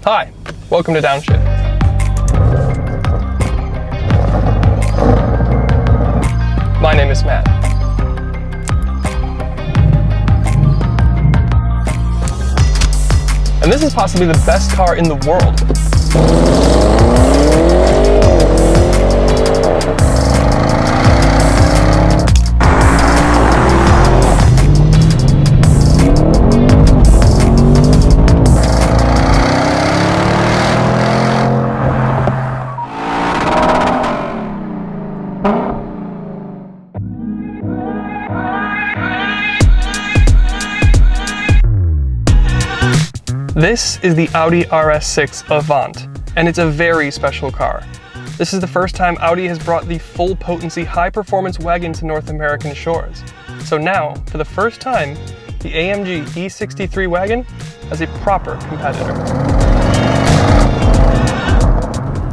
Hi, welcome to Downshift. My name is Matt. And this is possibly the best car in the world. This is the Audi RS6 Avant, and it's a very special car. This is the first time Audi has brought the full potency high-performance wagon to North American shores. So now, for the first time, the AMG E63 wagon has a proper competitor.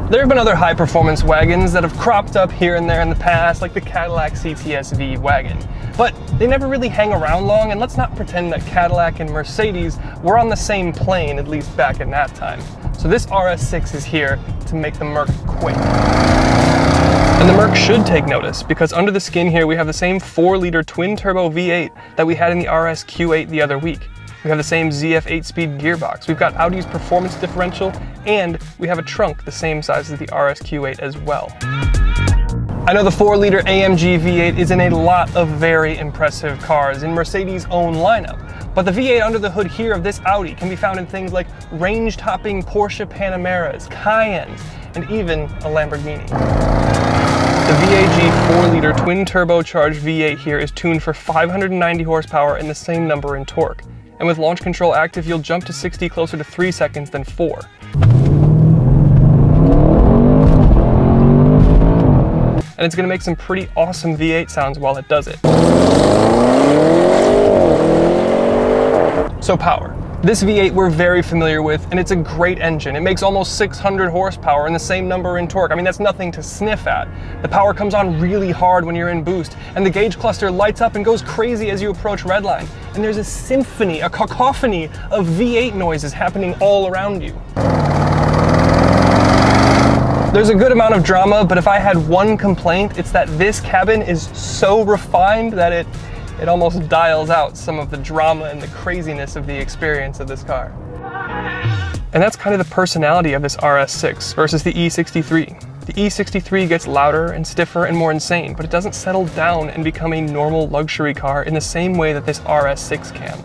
There have been other high-performance wagons that have cropped up here and there in the past, like the Cadillac CTS-V wagon. But they never really hang around long, and let's not pretend that Cadillac and Mercedes were on the same plane, at least back in that time. So this RS6 is here to make the Merc Quake. And the Merc should take notice, because under the skin here we have the same 4-liter twin-turbo V8 that we had in the RS8 the other week. We have the same ZF 8-speed gearbox, we've got Audi's performance differential, and we have a trunk the same size as the RS8 as well. I know the 4-liter AMG V8 is in a lot of very impressive cars in Mercedes' own lineup, but the V8 under the hood here of this Audi can be found in things like range-topping Porsche Panameras, Cayennes, and even a Lamborghini. The VAG 4-liter twin-turbocharged V8 here is tuned for 590 horsepower and the same number in torque, and with launch control active you'll jump to 60 closer to 3 seconds than 4. And it's going to make some pretty awesome V8 sounds while it does it. So power. This V8 we're very familiar with, and it's a great engine. It makes almost 600 horsepower and the same number in torque. I mean, that's nothing to sniff at. The power comes on really hard when you're in boost, and the gauge cluster lights up and goes crazy as you approach redline. And there's a symphony, a cacophony of V8 noises happening all around you. There's a good amount of drama, but if I had one complaint, it's that this cabin is so refined that it almost dials out some of the drama and the craziness of the experience of this car. And that's kind of the personality of this RS6 versus the E63. The E63 gets louder and stiffer and more insane, but it doesn't settle down and become a normal luxury car in the same way that this RS6 can.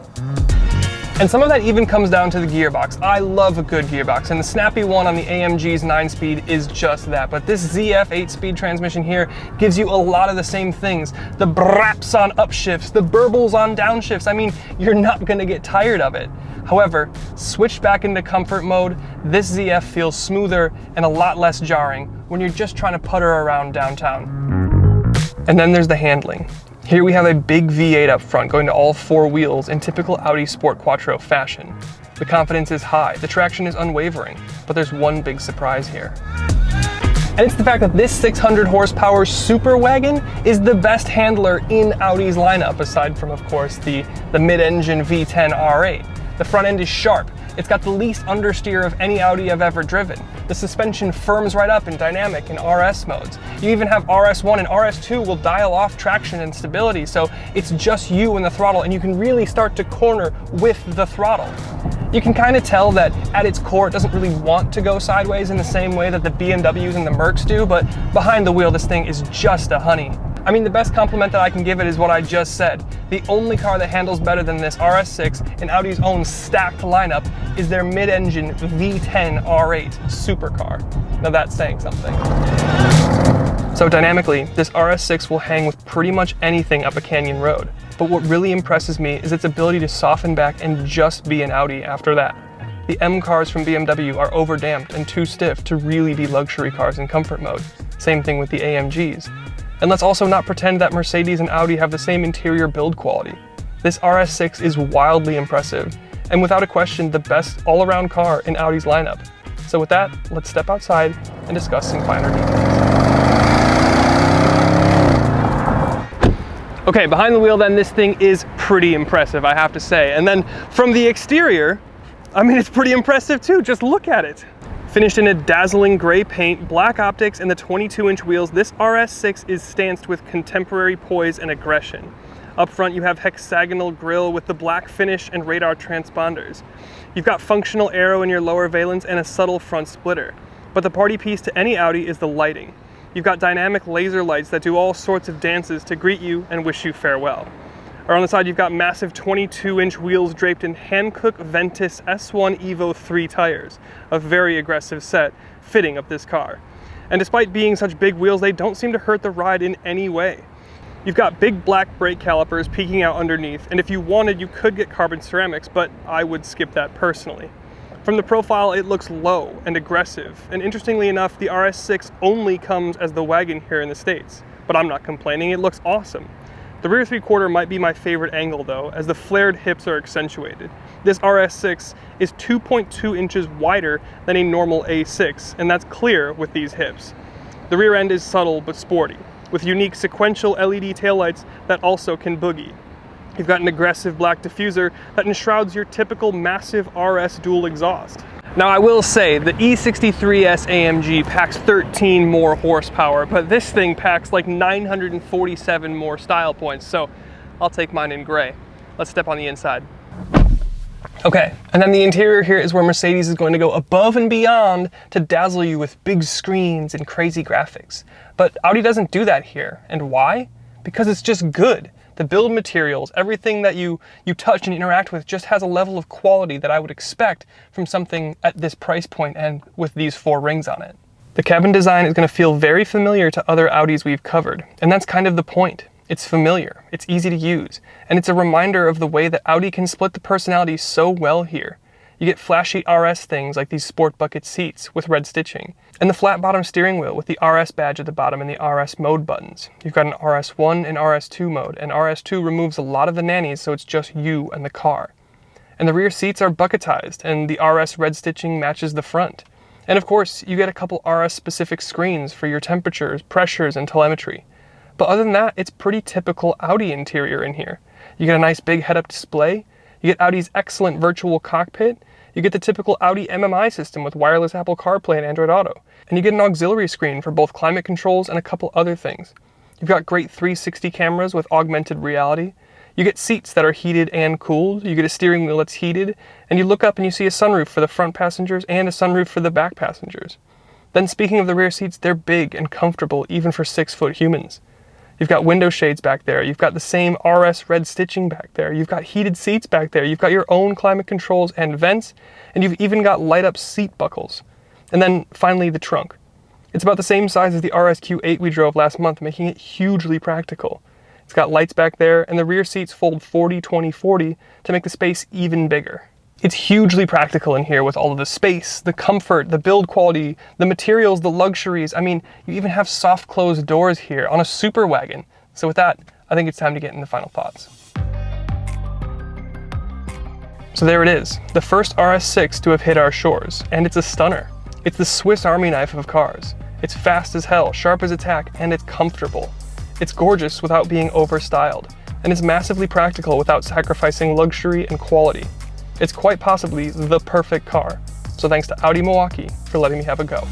And some of that even comes down to the gearbox. I love a good gearbox, and the snappy one on the AMG's 9-speed is just that. But this ZF 8-speed transmission here gives you a lot of the same things. The braps on upshifts, the burbles on downshifts. I mean, you're not gonna get tired of it. However, switched back into comfort mode, this ZF feels smoother and a lot less jarring when you're just trying to putter around downtown. And then there's the handling. Here we have a big V8 up front going to all 4 wheels in typical Audi Sport Quattro fashion. The confidence is high, the traction is unwavering, but there's one big surprise here. And it's the fact that this 600 horsepower super wagon is the best handler in Audi's lineup, aside from, of course, the mid-engine V10 R8. The front end is sharp. It's got the least understeer of any Audi I've ever driven. The suspension firms right up in dynamic and RS modes. You even have RS1 and RS2 will dial off traction and stability, so it's just you and the throttle, and you can really start to corner with the throttle. You can kind of tell that at its core it doesn't really want to go sideways in the same way that the BMWs and the Mercs do, but behind the wheel this thing is just a honey. I mean, the best compliment that I can give it is what I just said. The only car that handles better than this RS6 in Audi's own stacked lineup is their mid-engine V10 R8 supercar. Now that's saying something. So dynamically, this RS6 will hang with pretty much anything up a canyon road. But what really impresses me is its ability to soften back and just be an Audi after that. The M cars from BMW are overdamped and too stiff to really be luxury cars in comfort mode. Same thing with the AMGs. And let's also not pretend that Mercedes and Audi have the same interior build quality. This RS6 is wildly impressive, and without a question, the best all-around car in Audi's lineup. So with that, let's step outside and discuss some finer details. Okay, behind the wheel then, this thing is pretty impressive, I have to say. And then from the exterior, I mean, it's pretty impressive too, just look at it. Finished in a dazzling gray paint, black optics, and the 22-inch wheels, this RS6 is stanced with contemporary poise and aggression. Up front, you have hexagonal grille with the black finish and radar transponders. You've got functional aero in your lower valence and a subtle front splitter. But the party piece to any Audi is the lighting. You've got dynamic laser lights that do all sorts of dances to greet you and wish you farewell. Or on the side, you've got massive 22-inch wheels draped in Hankook Ventus S1 Evo 3 tires, a very aggressive set fitting of this car. And despite being such big wheels, they don't seem to hurt the ride in any way. You've got big black brake calipers peeking out underneath, and if you wanted, you could get carbon ceramics, but I would skip that personally. From the profile, it looks low and aggressive, and interestingly enough, the RS6 only comes as the wagon here in the States. But I'm not complaining, it looks awesome. The rear three-quarter might be my favorite angle though, as the flared hips are accentuated. This RS6 is 2.2 inches wider than a normal A6, and that's clear with these hips. The rear end is subtle but sporty, with unique sequential LED taillights that also can boogie. You've got an aggressive black diffuser that enshrouds your typical massive RS dual exhaust. Now I will say, the E63s AMG packs 13 more horsepower, but this thing packs like 947 more style points, so I'll take mine in gray. Let's step on the inside. Okay, and then the interior here is where Mercedes is going to go above and beyond to dazzle you with big screens and crazy graphics. But Audi doesn't do that here. And why? Because it's just good. The build materials, everything that you touch and interact with just has a level of quality that I would expect from something at this price point and with these 4 rings on it. The cabin design is going to feel very familiar to other Audis we've covered, and that's kind of the point. It's familiar, it's easy to use, and it's a reminder of the way that Audi can split the personality so well here. You get flashy RS things like these sport bucket seats with red stitching, and the flat bottom steering wheel with the RS badge at the bottom and the RS mode buttons. You've got an RS1 and RS2 mode, and RS2 removes a lot of the nannies so it's just you and the car. And the rear seats are bucketized, and the RS red stitching matches the front. And of course, you get a couple RS specific screens for your temperatures, pressures, and telemetry. But other than that, it's pretty typical Audi interior in here. You get a nice big head-up display, you get Audi's excellent virtual cockpit, you get the typical Audi MMI system with wireless Apple CarPlay and Android Auto, and you get an auxiliary screen for both climate controls and a couple other things. You've got great 360 cameras with augmented reality, you get seats that are heated and cooled, you get a steering wheel that's heated, and you look up and you see a sunroof for the front passengers and a sunroof for the back passengers. Then speaking of the rear seats, they're big and comfortable even for 6-foot humans. You've got window shades back there, you've got the same RS red stitching back there, you've got heated seats back there, you've got your own climate controls and vents, and you've even got light up seat buckles. And then finally the trunk. It's about the same size as the RSQ8 we drove last month, making it hugely practical. It's got lights back there, and the rear seats fold 40-20-40 to make the space even bigger. It's hugely practical in here with all of the space, the comfort, the build quality, the materials, the luxuries. I mean, you even have soft closed doors here on a super wagon. So with that, I think it's time to get into final thoughts. So there it is, the first RS6 to have hit our shores, and it's a stunner. It's the Swiss Army knife of cars. It's fast as hell, sharp as a tack, and it's comfortable. It's gorgeous without being over-styled, and it's massively practical without sacrificing luxury and quality. It's quite possibly the perfect car. So thanks to Audi Milwaukee for letting me have a go.